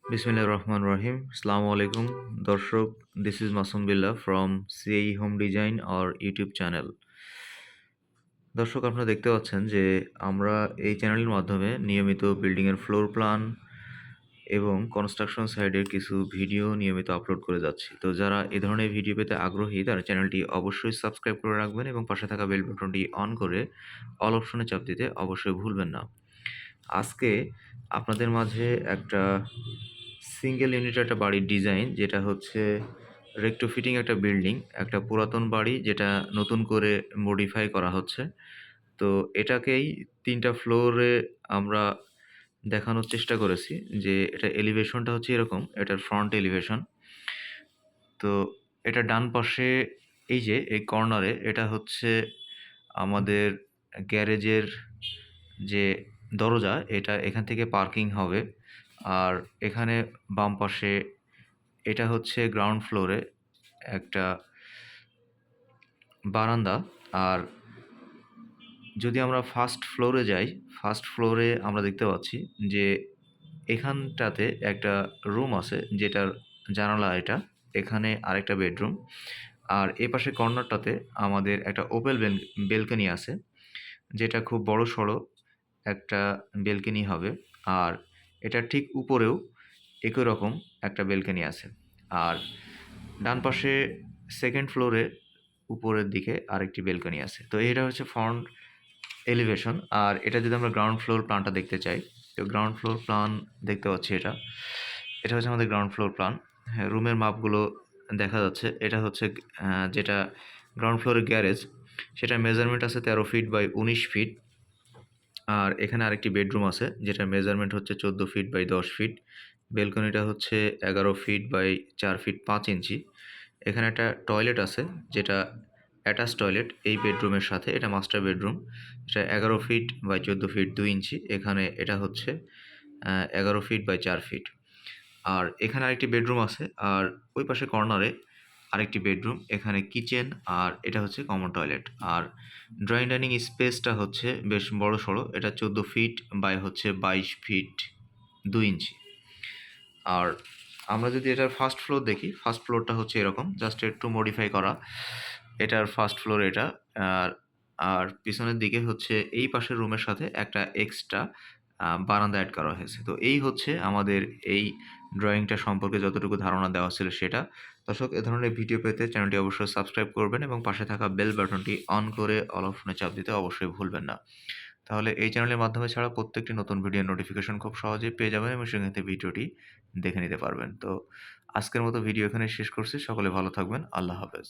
Bismillah Rahman Rahim. Assalamu alaikum. Darshok, this is Masum Billah from CAE Home Design or YouTube channel. দর্শক আপনারা দেখতে পাচ্ছেন যে আমরা এই চ্যানেলের মাধ্যমে নিয়মিত বিল্ডিংয়ের ফ্লোর প্ল্যান এবং কনস্ট্রাকশন সাইডের কিছু ভিডিও নিয়মিত আপলোড করে যাচ্ছি। তো যারা এ ধরনের ভিডিও পেতে আগ্রহী তারা চ্যানেলটি অবশ্যই সাবস্ক্রাইব করে রাখবেন এবং পাশে থাকা বেল বাটনটি অন করে অল অপশনে চাপ দিতে অবশ্যই ভুলবেন না। আজকে আপনাদের মাঝে একটা সিঙ্গেল ইউনিট একটা বাড়ির ডিজাইন, যেটা হচ্ছে রেক্টোফিটিং একটা বিল্ডিং, একটা পুরাতন বাড়ি যেটা নতুন করে মডিফাই করা হচ্ছে। তো এটাকেই ৩টা ফ্লোরে আমরা দেখানোর চেষ্টা করেছি যে এটা এলিভেশনটা হচ্ছে এরকম, এটার ফ্রন্ট এলিভেশন। তো এটা ডান পাশে এই যে এই কর্নারে এটা হচ্ছে আমাদের গ্যারেজের যে দরজা, এটা এখান থেকে পার্কিং হবে। আর এখানে বাম পাশে এটা হচ্ছে গ্রাউন্ড ফ্লোরে একটা বারান্দা। আর যদি আমরা ফার্স্ট ফ্লোরে যাই, ফার্স্ট ফ্লোরে আমরা দেখতে পাচ্ছি যে এখানটাতে একটা রুম আছে যেটার জানালা এটা, এখানে আরেকটা বেডরুম। আর এ পাশে কর্নারটাতে আমাদের একটা ওপেন বেলকনি আছে, যেটা খুব বড়সড় একটা বেলকনি হবে। আর এটার ঠিক উপরেও একই রকম একটা বেলকনি আছে। আর ডান পাশে সেকেন্ড ফ্লোরে উপরের দিকে আরেকটি বেলকনি আছে। তো এটা হচ্ছে ফ্রন্ট এলিভেশন। আর এটা যদি আমরা গ্রাউন্ড ফ্লোর প্ল্যানটা দেখতে চাই, তো গ্রাউন্ড ফ্লোর প্ল্যান দেখতে পাচ্ছি এটা হচ্ছে আমাদের গ্রাউন্ড ফ্লোর প্ল্যান। হ্যাঁ, রুমের মাপগুলো দেখা যাচ্ছে। এটা হচ্ছে যেটা গ্রাউন্ড ফ্লোরের গ্যারেজ, সেটার মেজারমেন্ট আছে 13 ফিট বাই 19 ফিট। আর এখানে আরেকটি বেডরুম আছে যেটার মেজারমেন্ট হচ্ছে 14 ফিট বাই 10 ফিট। বেলকনিটা হচ্ছে 11 ফিট বাই 4 ফিট 5 ইঞ্চি। এখানে একটা টয়লেট আছে যেটা অ্যাটাচ টয়লেট এই বেডরুমের সাথে, এটা মাস্টার বেডরুম। এটা 11 ফিট বাই 14 ফিট 2 ইঞ্চি। এখানে এটা হচ্ছে 11 ফিট বাই 4 ফিট। আর এখানে আরেকটি বেডরুম আছে। আর ওই পাশে কর্নারে আরেকটি বেডরুম, এখানে কিচেন, আর এটা হচ্ছে কমন টয়লেট। আর ড্রয়িং ডাইনিং স্পেসটা হচ্ছে বেশ বড়সড়, এটা 14 ফিট বাই হচ্ছে 22 ফিট 2 ইঞ্চি। আর আমরা যদি এটার ফার্স্ট ফ্লোর দেখি, ফার্স্ট ফ্লোরটা হচ্ছে এরকম, জাস্ট একটু মডিফাই করা। এটার ফার্স্ট ফ্লোর এটা। আর আর পিছনের দিকে হচ্ছে এই পাশের রুমের সাথে একটা এক্সট্রা বারান্দা অ্যাড করা হয়েছে। তো এই হচ্ছে আমাদের এই ড্রয়িংটা সম্পর্কে যতটুকু ধারণা দেওয়া ছিল সেটা। দর্শক, এ ধরনের ভিডিও পেতে চ্যানেলটি অবশ্যই সাবস্ক্রাইব করবেন এবং পাশে থাকা বেল বাটনটি অন করে অল অপশনে চাপ দিতে অবশ্যই ভুলবেন না। তাহলে এই চ্যানেলের মাধ্যমে ছাড়া প্রত্যেকটি নতুন ভিডিওর নোটিফিকেশন খুব সহজেই পেয়ে যাবেন এবং সেখান থেকে ভিডিওটি দেখে নিতে পারবেন। তো আজকের মতো ভিডিও এখানে শেষ করছি। সকলে ভালো থাকবেন। আল্লাহ হাফেজ।